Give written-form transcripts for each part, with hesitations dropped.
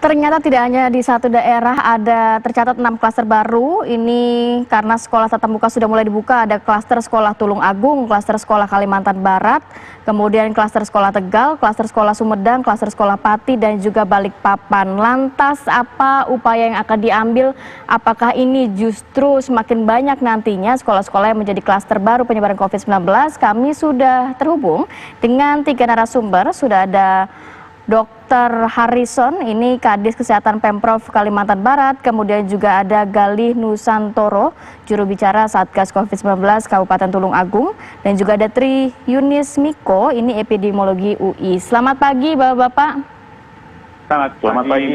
Ternyata tidak hanya di satu daerah ada tercatat 6 klaster baru. Ini karena sekolah tatap muka sudah mulai dibuka. Ada klaster sekolah Tulung Agung, klaster sekolah Kalimantan Barat, kemudian klaster sekolah Tegal, klaster sekolah Sumedang, klaster sekolah Pati, dan juga Balikpapan. Lantas apa upaya yang akan diambil? Apakah ini justru semakin banyak nantinya sekolah-sekolah yang menjadi klaster baru penyebaran COVID-19? Kami sudah terhubung dengan 3 narasumber. Sudah ada Dr. Harrison, ini Kadis Kesehatan Pemprov Kalimantan Barat, kemudian juga ada Galih Nusantoro, juru bicara Satgas COVID-19 Kabupaten Tulung Agung, dan juga ada Tri Yunis Miko, ini epidemiologi UI. Selamat pagi Bapak-Bapak. Selamat pagi.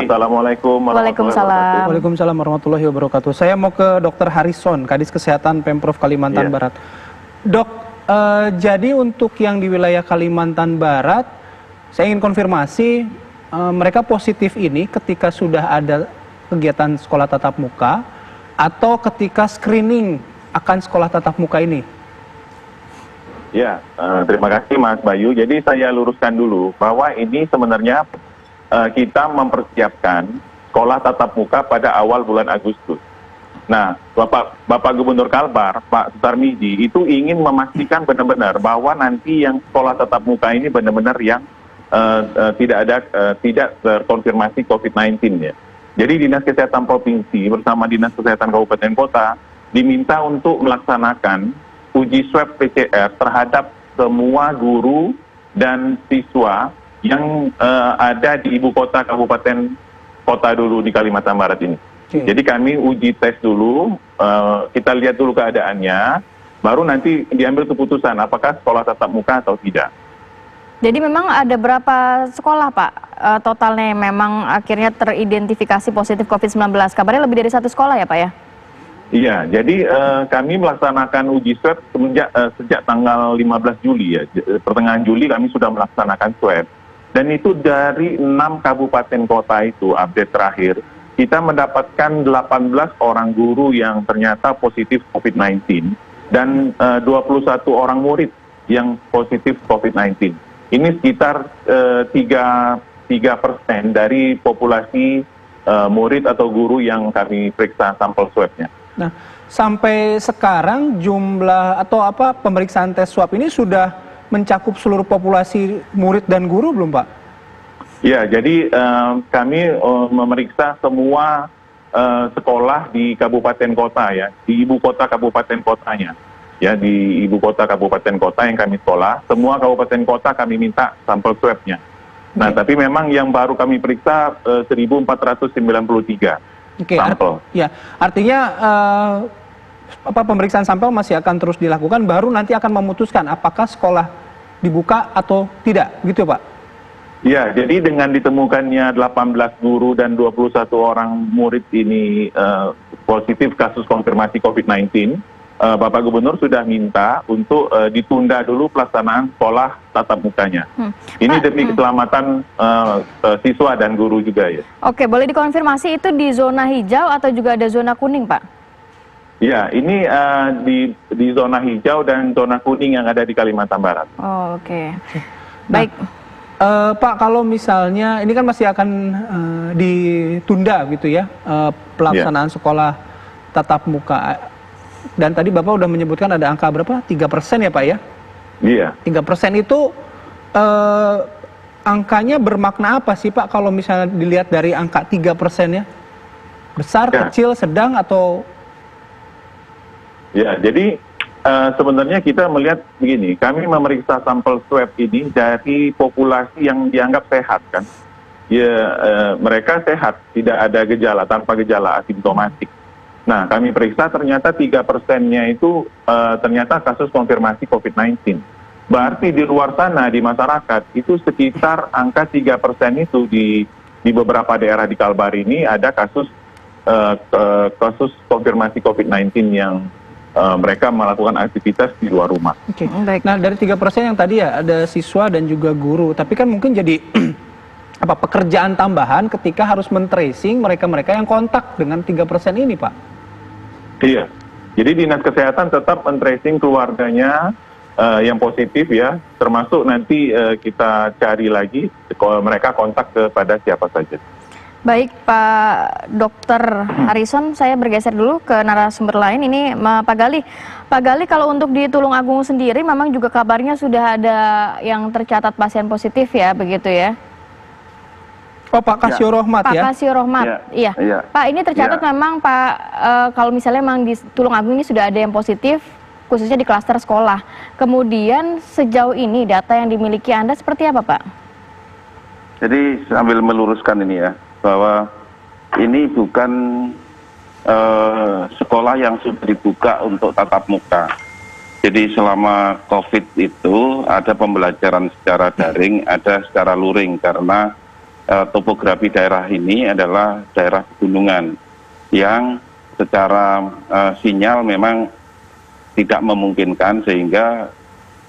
Assalamualaikum warahmatullahi wabarakatuh. Waalaikumsalam warahmatullahi wabarakatuh. Saya mau ke Dr. Harrison, Kadis Kesehatan Pemprov Kalimantan Barat. Dok, jadi untuk yang di wilayah Kalimantan Barat, saya ingin konfirmasi, mereka positif ini ketika sudah ada kegiatan sekolah tatap muka atau ketika screening akan sekolah tatap muka ini? Ya, terima kasih Mas Bayu. Jadi saya luruskan dulu bahwa ini sebenarnya kita mempersiapkan sekolah tatap muka pada awal bulan Agustus. Nah, Bapak Gubernur Kalbar, Pak Sutarmiji, itu ingin memastikan benar-benar bahwa nanti yang sekolah tatap muka ini benar-benar yang tidak terkonfirmasi COVID-19 ya. Jadi Dinas Kesehatan Provinsi bersama Dinas Kesehatan Kabupaten Kota diminta untuk melaksanakan uji swab PCR terhadap semua guru dan siswa yang ada di ibu kota kabupaten kota dulu di Kalimantan Barat ini. Jadi kami uji tes dulu, kita lihat dulu keadaannya, baru nanti diambil keputusan apakah sekolah tatap muka atau tidak. Jadi memang ada berapa sekolah Pak totalnya yang memang akhirnya teridentifikasi positif COVID-19? Kabarnya lebih dari 1 sekolah ya Pak ya? Iya, jadi kami melaksanakan uji swab sejak tanggal 15 Juli ya. Pertengahan Juli kami sudah melaksanakan swab. Dan itu dari 6 kabupaten kota itu update terakhir, kita mendapatkan 18 orang guru yang ternyata positif COVID-19 dan 21 orang murid yang positif COVID-19. Ini sekitar 3% dari populasi murid atau guru yang kami periksa sampel swabnya. Nah, sampai sekarang jumlah atau pemeriksaan tes swab ini sudah mencakup seluruh populasi murid dan guru belum Pak? Ya, jadi kami memeriksa semua sekolah di kabupaten kota ya, di ibu kota kabupaten kotanya. Ya, di ibu kota kabupaten kota yang kami sekolah, semua kabupaten kota kami minta sampel swabnya. Nah, tapi memang yang baru kami periksa 1.493 sampel. Ya, artinya pemeriksaan sampel masih akan terus dilakukan, baru nanti akan memutuskan apakah sekolah dibuka atau tidak, gitu Pak? Ya, jadi dengan ditemukannya 18 guru dan 21 orang murid ini positif kasus konfirmasi COVID-19, Bapak Gubernur sudah minta untuk ditunda dulu pelaksanaan sekolah tatap mukanya. Ini demi keselamatan siswa dan guru juga ya. Oke, boleh dikonfirmasi itu di zona hijau atau juga ada zona kuning Pak? Ya, ini di zona hijau dan zona kuning yang ada di Kalimantan Barat. Oh, oke. Baik. Pak, kalau misalnya ini kan masih akan ditunda gitu ya, pelaksanaan sekolah tatap muka. Dan tadi Bapak udah menyebutkan ada angka berapa? 3% ya Pak ya? Iya. 3% itu angkanya bermakna apa sih Pak kalau misalnya dilihat dari angka 3%-nya? Besar, kecil, sedang atau? Ya, jadi sebenarnya kita melihat begini, kami memeriksa sampel swab ini dari populasi yang dianggap sehat kan. Ya, mereka sehat, tidak ada gejala, tanpa gejala, asimptomatik. Nah, kami periksa ternyata 3%-nya itu ternyata kasus konfirmasi COVID-19. Berarti di luar sana, di masyarakat, itu sekitar angka 3% itu di beberapa daerah di Kalbar ini ada kasus konfirmasi COVID-19 yang mereka melakukan aktivitas di luar rumah. Oke. Nah, dari 3% yang tadi ya, ada siswa dan juga guru. Tapi kan mungkin jadi pekerjaan tambahan ketika harus men-tracing mereka-mereka yang kontak dengan 3% ini, Pak. Iya, jadi Dinas Kesehatan tetap men-tracing keluarganya yang positif ya, termasuk nanti kita cari lagi kalau mereka kontak kepada siapa saja. Baik Pak Dokter Harrison, saya bergeser dulu ke narasumber lain. Ini Pak Gali. Pak Gali, kalau untuk di Tulungagung sendiri memang juga kabarnya sudah ada yang tercatat pasien positif ya, begitu ya? Oh, Pak Kasio Rohmat ya? Pak Kasio Rohmat, iya. Pak, ini tercatat memang Pak, kalau misalnya memang di Tulungagung ini sudah ada yang positif, khususnya di klaster sekolah. Kemudian sejauh ini data yang dimiliki Anda seperti apa Pak? Jadi sambil meluruskan ini ya, bahwa ini bukan sekolah yang sudah dibuka untuk tatap muka. Jadi selama COVID itu ada pembelajaran secara daring, ada secara luring, karena topografi daerah ini adalah daerah pegunungan yang secara sinyal memang tidak memungkinkan, sehingga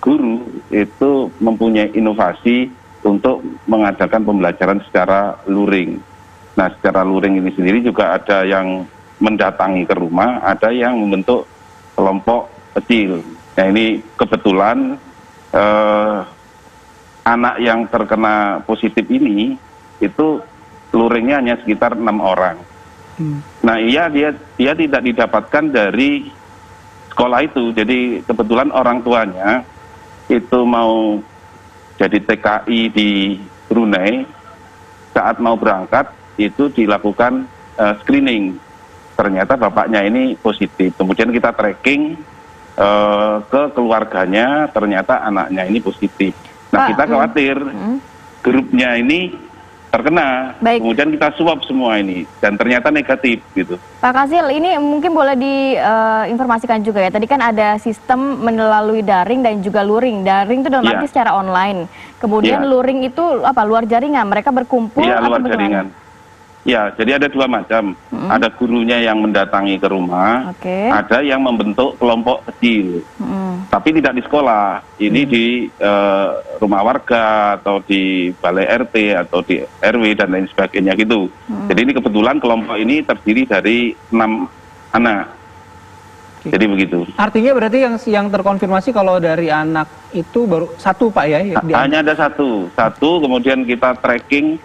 guru itu mempunyai inovasi untuk mengadakan pembelajaran secara luring. Nah, secara luring ini sendiri juga ada yang mendatangi ke rumah, ada yang membentuk kelompok kecil. Nah, ini kebetulan anak yang terkena positif ini itu luringnya hanya sekitar 6 orang. Nah, dia tidak didapatkan dari sekolah itu. Jadi kebetulan orang tuanya itu mau jadi TKI di Brunei, saat mau berangkat itu dilakukan screening, ternyata bapaknya ini positif. Kemudian kita tracking ke keluarganya, ternyata anaknya ini positif. Nah, kita khawatir grupnya ini terkena. Kemudian kita swab semua ini dan ternyata negatif gitu. Pak Kasil, ini mungkin boleh diinformasikan juga ya. Tadi kan ada sistem melalui daring dan juga luring. Daring itu dalam arti secara online. Kemudian luring itu apa? Luar jaringan. Mereka berkumpul atau luar jaringan. Ya, jadi ada dua macam. Ada gurunya yang mendatangi ke rumah, ada yang membentuk kelompok kecil. Tapi tidak di sekolah. Ini di rumah warga atau di balai RT atau di RW dan lain sebagainya gitu. Jadi ini kebetulan kelompok ini terdiri dari 6 anak. Jadi begitu. Artinya berarti yang terkonfirmasi kalau dari anak itu baru satu Pak ya? Hanya ada satu, kemudian kita tracing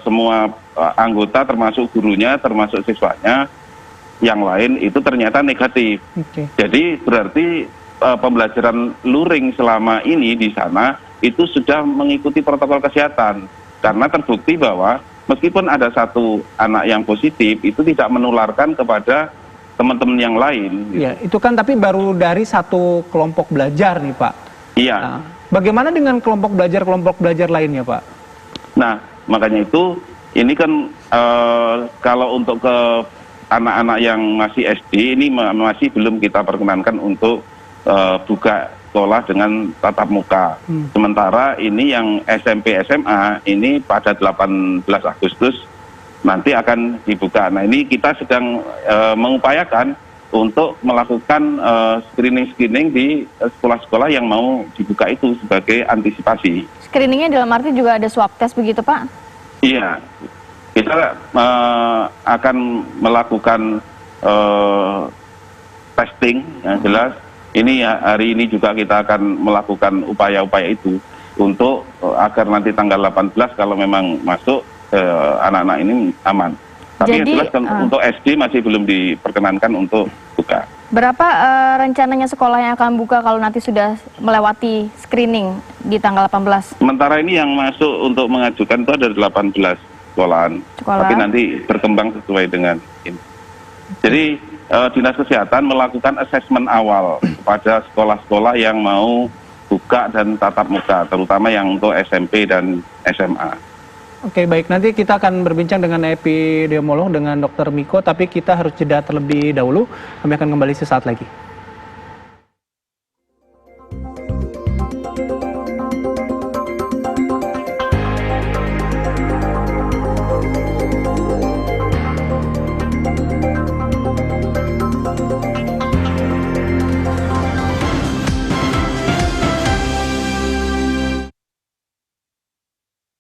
semua anggota termasuk gurunya, termasuk siswanya, yang lain itu ternyata negatif. Jadi berarti pembelajaran luring selama ini di sana itu sudah mengikuti protokol kesehatan, karena terbukti bahwa meskipun ada satu anak yang positif itu tidak menularkan kepada teman-teman yang lain. Iya, itu kan tapi baru dari satu kelompok belajar nih Pak. Iya. Nah, bagaimana dengan kelompok belajar lainnya Pak? Nah, makanya itu ini kan kalau untuk ke anak-anak yang masih SD ini masih belum kita perkenankan untuk buka sekolah dengan tatap muka. Sementara ini yang SMP SMA ini pada 18 Agustus nanti akan dibuka. Nah, ini kita sedang mengupayakan untuk melakukan screening di sekolah-sekolah yang mau dibuka itu sebagai antisipasi. Screeningnya dalam arti juga ada swab test begitu Pak? Iya, kita akan melakukan testing, yang jelas. Ini hari ini juga kita akan melakukan upaya-upaya itu untuk agar nanti tanggal 18 kalau memang masuk anak-anak ini aman. Tapi yang jelas untuk SD masih belum diperkenankan untuk buka. Berapa rencananya sekolah yang akan buka kalau nanti sudah melewati screening di tanggal 18? Sementara ini yang masuk untuk mengajukan itu ada 18 sekolahan. Tapi nanti berkembang sesuai dengan ini. Jadi Dinas Kesehatan melakukan asesmen awal kepada sekolah-sekolah yang mau buka dan tatap muka, terutama yang untuk SMP dan SMA. Oke, baik. Nanti kita akan berbincang dengan epidemiolog, dengan Dr. Miko, tapi kita harus jeda terlebih dahulu. Kami akan kembali sesaat lagi.